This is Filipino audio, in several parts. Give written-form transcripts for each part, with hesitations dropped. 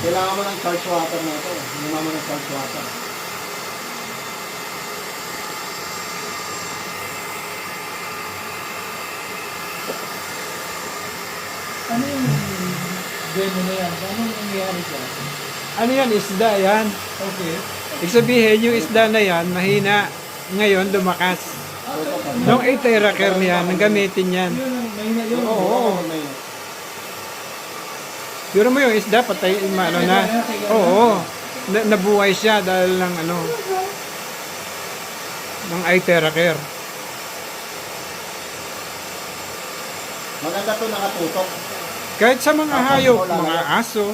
Kailangan mo ng charge water na ito. Hindi mo ng charge water. Ano yung demo na yan? Anong nangyayari dyan? Ano yan? Isda yan. Okay. Ibig sabihin, yung isda na yan, mahina. Ngayon, lumakas. Nung iteraker niya, nang gamitin yan. Yun ang mahina yun. Oo. Siguro mo yung isda, patay, ano na. Oo. Nabuhay siya dahil ng ano, ng iteraker. Maganda to nakatutok. Kahit sa mga hayop, mga aso,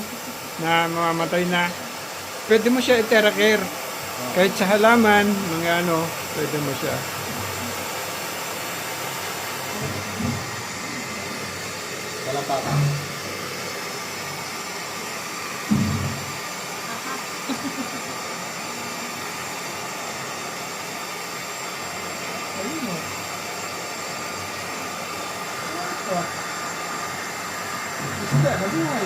na mamamatay na, pwede mo siya iteraker. Kahit sa halaman, mga ano, pwede mo siya. Walang papa. Ayun o. Isda, nabuhay.